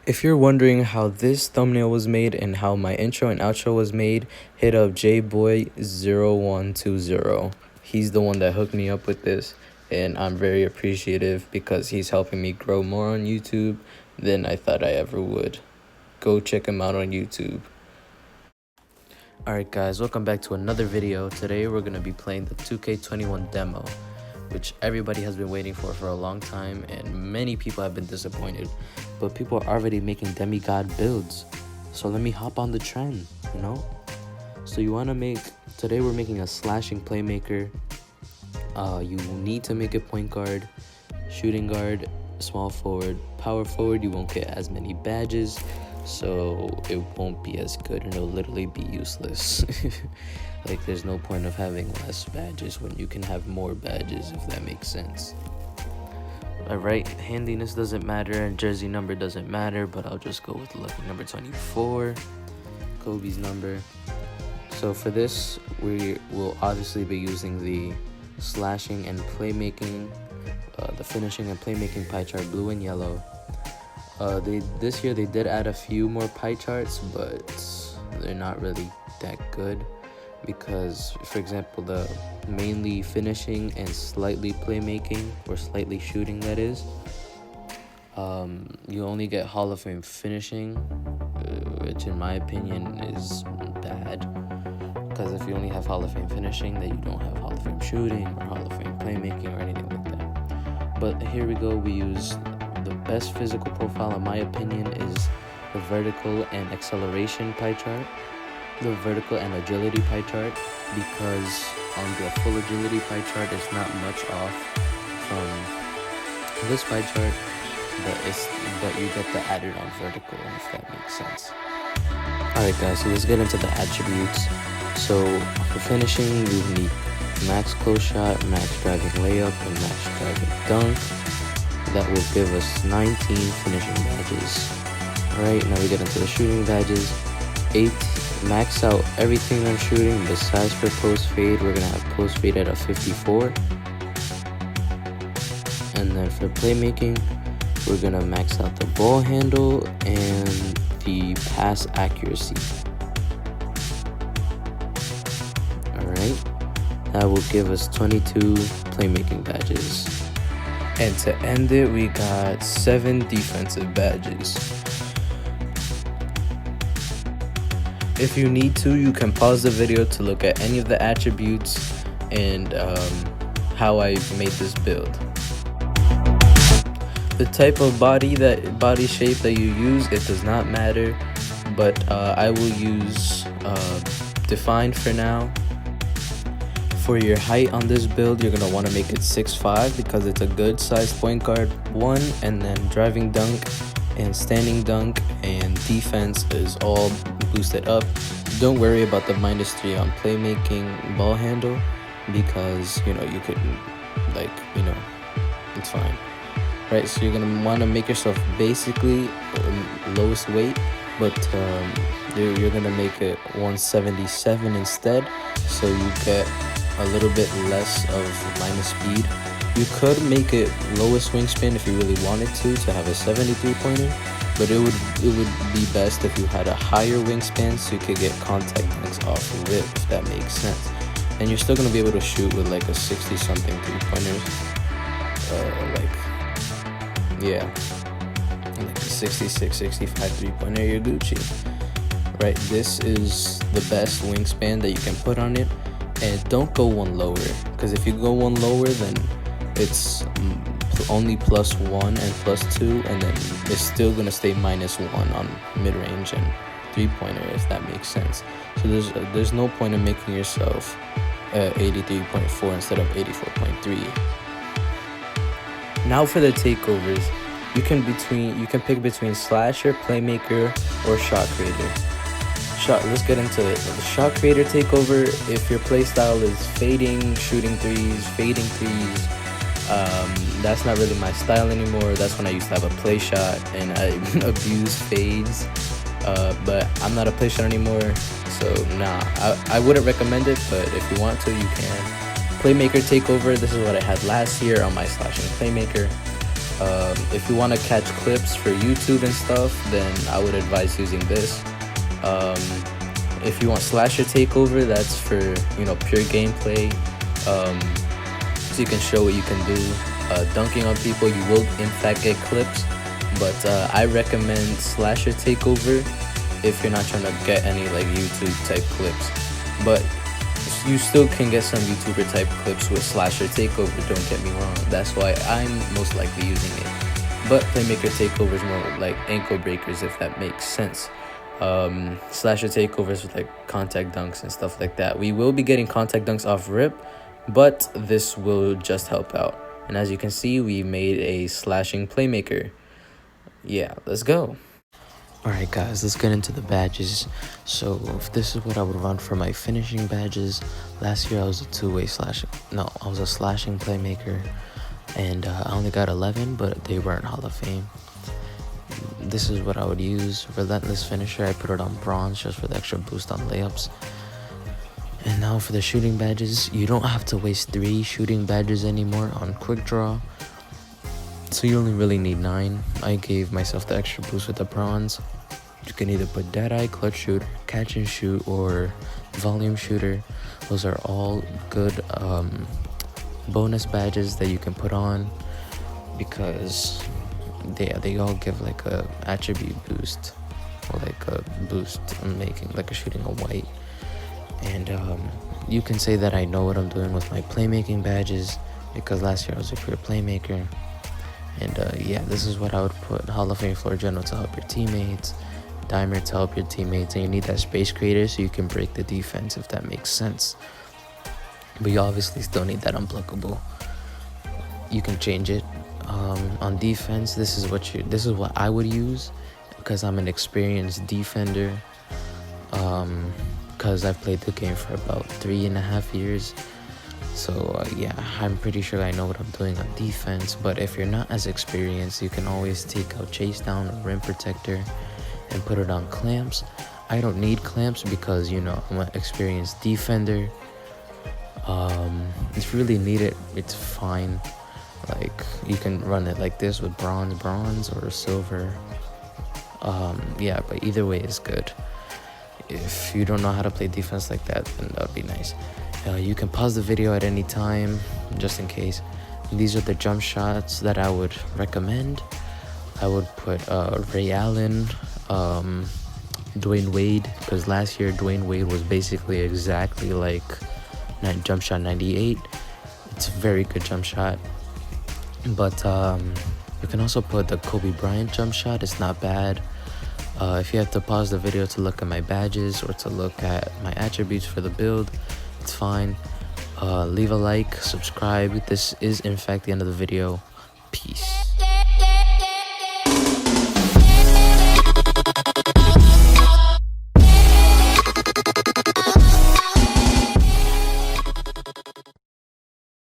If you're wondering how this thumbnail was made and how my intro and outro was made, hit up jboy0120. He's the one that hooked me up with this, and I'm very appreciative because he's helping me grow more on YouTube than I thought I ever would. Go check him out on YouTube. Alright guys, welcome back to another video. Today we're going to be playing the 2K21 demo, which everybody has been waiting for a long time, and many people have been disappointed, but people are already making demigod builds, so let me hop on the trend, you know. So you want to make, today we're making a slashing playmaker. You need to make a point guard, shooting guard, small forward, power forward. You won't get as many badges, so it won't be as good, and it'll literally be useless. Like, there's no point of having less badges when you can have more badges, if that makes sense. Alright, handiness doesn't matter and jersey number doesn't matter, but I'll just go with lucky number 24, Kobe's number. So for this, we will obviously be using the slashing and playmaking, the finishing and playmaking pie chart, blue and yellow. This year they did add a few more pie charts, but they're not really that good. Because, for example, the mainly finishing and slightly playmaking, or slightly shooting, that is, you only get Hall of Fame finishing, which in my opinion is bad. Because if you only have Hall of Fame finishing, then you don't have Hall of Fame shooting or Hall of Fame playmaking or anything like that. But here we go. We use the best physical profile, in my opinion, is the vertical and acceleration pie chart. The vertical and agility pie chart, because on the full agility pie chart it's not much off from this pie chart, but you get the added on vertical, if that makes sense. Alright guys, so let's get into the attributes. So for finishing, we need max close shot, max driving layup, and max driving dunk. That will give us 19 finishing badges. Alright, now we get into the shooting badges. 8 max out everything on shooting besides for post fade. We're gonna have post fade at a 54, and then for playmaking we're gonna max out the ball handle and the pass accuracy. Alright, that will give us 22 playmaking badges, and to end it we got 7 defensive badges. If you need to, you can pause the video to look at any of the attributes and how I made this build. The type of body shape that you use, it does not matter, but I will use defined for now. For your height on this build, you're going to want to make it 6'5", because it's a good sized point guard 1, and then driving dunk and standing dunk and defense is all boosted up. Don't worry about the -3 on playmaking ball handle, because you could, it's fine. Right, so you're gonna want to make yourself basically lowest weight, but you're gonna make it 177 instead, so you get a little bit less of minus speed. You could make it lowest wingspan if you really wanted to have a 73 pointer, but it would be best if you had a higher wingspan so you could get contact dunks off of it, if that makes sense. And you're still gonna be able to shoot with like a 60 something 3-pointers, like a 66, 65 3-pointer, you're Gucci. Right, this is the best wingspan that you can put on it, and don't go one lower, because if you go one lower, then it's only +1 and +2, and then it's still gonna stay -1 on mid-range and 3-pointer, if that makes sense. So there's no point in making yourself 83.4 instead of 84.3. Now for the takeovers, you can pick between slasher, playmaker, or shot creator. Let's get into it. The shot creator takeover, if your playstyle is fading, shooting threes, fading threes, that's not really my style anymore. That's when I used to have a play shot and I abused fades, but I'm not a play shot anymore, so nah, I wouldn't recommend it, but if you want to, you can. Playmaker takeover, this is what I had last year on my slashing playmaker. If you want to catch clips for YouTube and stuff, then I would advise using this. If you want slasher takeover, that's for, you know, pure gameplay, so you can show what you can do. Dunking on people, you will in fact get clips, but I recommend slasher takeover if you're not trying to get any like YouTube type clips. But you still can get some YouTuber type clips with slasher takeover, don't get me wrong. That's why I'm most likely using it. But playmaker takeover is more like ankle breakers, if that makes sense. Slasher takeovers with like contact dunks and stuff like that. We will be getting contact dunks off rip, but this will just help out. And as you can see, we made a slashing playmaker. Yeah, let's go. Alright guys, let's get into the badges. So if this is what I would run for my finishing badges. Last year I was a I was a slashing playmaker, and I only got 11, but they weren't Hall of Fame. This is what I would use. Relentless finisher, I put it on bronze just for the extra boost on layups. And now for the shooting badges, you don't have to waste 3 shooting badges anymore on quick draw, so you only really need 9. I gave myself the extra boost with the bronze. You can either put Deadeye, Clutch Shooter, Catch and Shoot, or Volume Shooter. Those are all good bonus badges that you can put on, because they all give like a attribute boost, or like a boost on making like a shooting a white. And you can say that I know what I'm doing with my playmaking badges, because last year I was a pure playmaker. And yeah, this is what I would put: Hall of Fame floor general to help your teammates, dimer to help your teammates, and you need that space creator so you can break the defense, if that makes sense. But you obviously still need that unblockable. You can change it. On defense, this is what I would use, because I'm an experienced defender. Because I've played the game for about 3.5 years. So yeah, I'm pretty sure I know what I'm doing on defense. But if you're not as experienced, you can always take out chase down or rim protector and put it on clamps. I don't need clamps because, you know, I'm an experienced defender. If you really need it, it's fine. Like, you can run it like this with bronze or silver. Yeah, but either way is good. If you don't know how to play defense like that, then that would be nice. You can pause the video at any time, just in case. These are the jump shots that I would recommend. I would put Ray Allen, Dwayne Wade, because last year Dwayne Wade was basically exactly like jump shot 98. It's a very good jump shot. But you can also put the Kobe Bryant jump shot. It's not bad. If you have to pause the video to look at my badges or to look at my attributes for the build, it's fine. Leave a like, subscribe. This is in fact the end of the video. Peace.